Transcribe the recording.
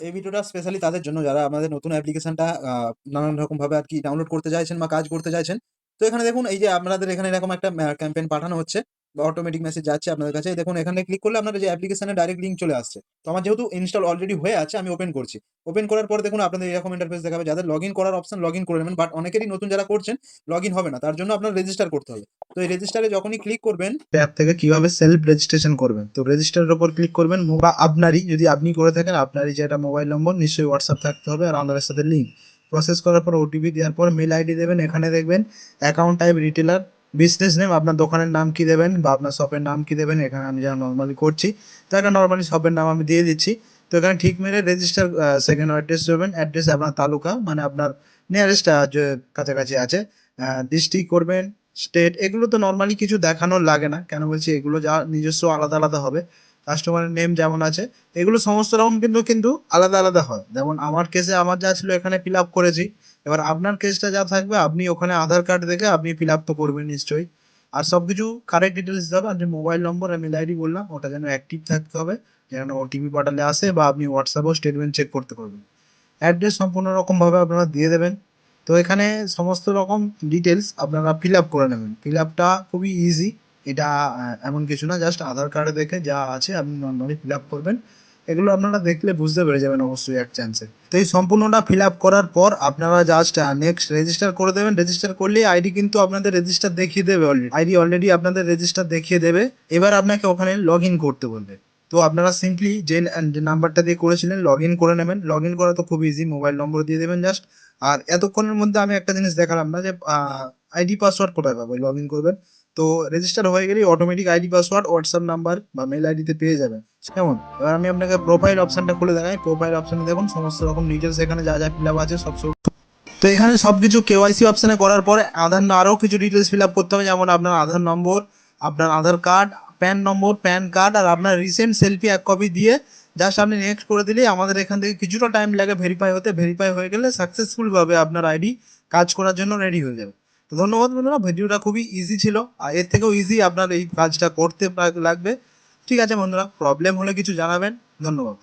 এই ভিডিওটা স্পেশালি তাদের জন্য যারা আমাদের নতুন অ্যাপ্লিকেশনটা নানান রকম ভাবে আর কি ডাউনলোড করতে চাইছেন বা কাজ করতে চাইছেন। তো এখানে দেখুন এই যে আপনাদের এখানে এরকম একটা ক্যাম্পেইন পাঠানো হচ্ছে বা অটোমেটিক মেসেজ যাচ্ছে আপনাদের কাছে। এই দেখুন এখানে ক্লিক করলে আপনাদের যে অ্যাপ্লিকেশনের ডাইরেক্ট লিঙ্ক চলে আসছে। তো আমার যেহেতু ইনস্টল অলরেডি হয়ে আছে আমি ওপেন করছি। ওপেন করার পর দেখুন আপনাদের এরকম ইন্টারফেস দেখাবে। যাদের লগইন করার অপশন লগইন করে নেবেন, বাট অনেকেরই নতুন যারা করছেন লগইন হবে না। তার জন্য আপনার রেজিস্টার করতে হবে। তো এই রেজিস্টারে যখনই ক্লিক করবেন অ্যাপ থেকে কিভাবে সেলফ রেজিস্ট্রেশন করবেন, তো রেজিস্টারের উপর ক্লিক করবেন বা আপনারই যদি আপনি করে থাকেন আপনারই যেটা মোবাইল নম্বর নিশ্চয়ই হোয়াটসঅ্যাপ থাকতে হবে আর আধারের সাথে লিঙ্ক। প্রসেস করার পর ওটিপি দেওয়ার পর মেল আইডি দেবেন। এখানে দেখবেন account type retailer, business name আপনার দোকানের নাম কি দেবেন বা আপনার শপের নাম কি দেবেন। এখানে আমি যা নর্মালি করছি তো একটা নর্মালি শপের নাম আমি দিয়ে দিচ্ছি। তো এখানে ঠিক মেরে রেজিস্টার সেকেন্ড অ্যাড্রেস দেবেন। অ্যাড্রেস আপনার তালুকা মানে আপনার নিয়ারেস্ট যে কাছাকাছি আছে। ডিস্ট্রিক্ট করবেন, স্টেট, এগুলো তো নর্মালি কিছু দেখানোর লাগে না। কেন বলছি, এগুলো যা নিজস্ব আলাদা আলাদা হবে। কাস্টমারের নেম যেমন আছে এগুলো সমস্ত রকম কিন্তু কিন্তু আলাদা আলাদা হয়। যেমন আমার কেসে আমার যা ছিল এখানে ফিল আপ করেছি। এবার আপনার কেসটা যা থাকবে আপনি ওখানে আধার কার্ড দেখে আপনি ফিল আপ তো করবেন নিশ্চয়ই। আর সবকিছু কারেক্ট ডিটেলস দিতে হবে। আর যে মোবাইল নম্বর আর মেল আইডি বললাম ওটা যেন অ্যাক্টিভ থাকতে হবে, যেন ওটিপি পাঠালে আসে বা আপনি হোয়াটসঅ্যাপেও স্টেটমেন্ট চেক করতে পারবেন। অ্যাড্রেস সম্পূর্ণ রকমভাবে আপনারা দিয়ে দেবেন। তো এখানে সমস্ত রকম ডিটেলস আপনারা ফিল আপ করে নেবেন। ফিল আপটা খুবই ইজি। এটা এমন কিছু না, জাস্ট আধার কার্ডে দেখে যা আছে আপনি নর্মালি ফিল আপ করবেন। এগুলো আপনারা দেখলে বুঝতে পেরে যাবেন অবশ্যই এক চান্সে। তো এই সম্পূর্ণটা ফিল আপ করার পর আপনারা জাস্ট নেক্সট রেজিস্টার করে দেবেন। রেজিস্টার করলেই আইডি কিন্তু আপনাদের রেজিস্টার দেখিয়ে দেবে। অলরেডি আইডি অলরেডি আপনাদের রেজিস্টার দেখিয়ে দেবে। এবার আপনাকে ওখানে লগ ইন করতে বলবে। তো আপনারা সিম্পলি যে নাম্বারটা দিয়ে করেছিলেন লগ ইন করে নেবেন। লগ ইন করা তো খুব ইজি, মোবাইল নম্বর দিয়ে দেবেন জাস্ট। আর এতক্ষণের মধ্যে আমি একটা জিনিস দেখালাম না যে আইডি পাসওয়ার্ড কোথায় পাবো, লগ ইন করবেন। তো রেজিস্টার হয়ে গেলেই automatic ID password WhatsApp number বা মেল আইডিতে পেয়ে যাবেন। কেমন? এবার আমি আপনাকে প্রোফাইল অপশনটা খুলে দেখাই। প্রোফাইল অপশনে দেখুন সমস্ত রকম ডিটেলস এখানে যা যা ফিল আপ আছে সব সব। তো এখানে সবকিছু কেওয়াইসি অপশনে করার পরে আধার আরও কিছু ডিটেলস ফিল আপ করতে হবে, যেমন আপনার আধার নম্বর, আপনার Aadhaar card, PAN number, PAN card আর আপনার রিসেন্ট সেলফি এক কপি দিয়ে জাস্ট আপনি নেক্সট করে দিলেই আমাদের এখান থেকে কিছুটা টাইম লাগে ভেরিফাই হতে। ভেরিফাই হয়ে গেলে সাকসেসফুলভাবে আপনার আইডি কাজ করার জন্য রেডি হয়ে যাবে। তো ধন্যবাদ বন্ধুরা, ভিডিওটা খুবই ইজি ছিল আর এর থেকেও ইজি আপনার এই কাজটা করতে লাগবে। ঠিক আছে বন্ধুরা, প্রবলেম হলে কিছু জানাবেন। ধন্যবাদ।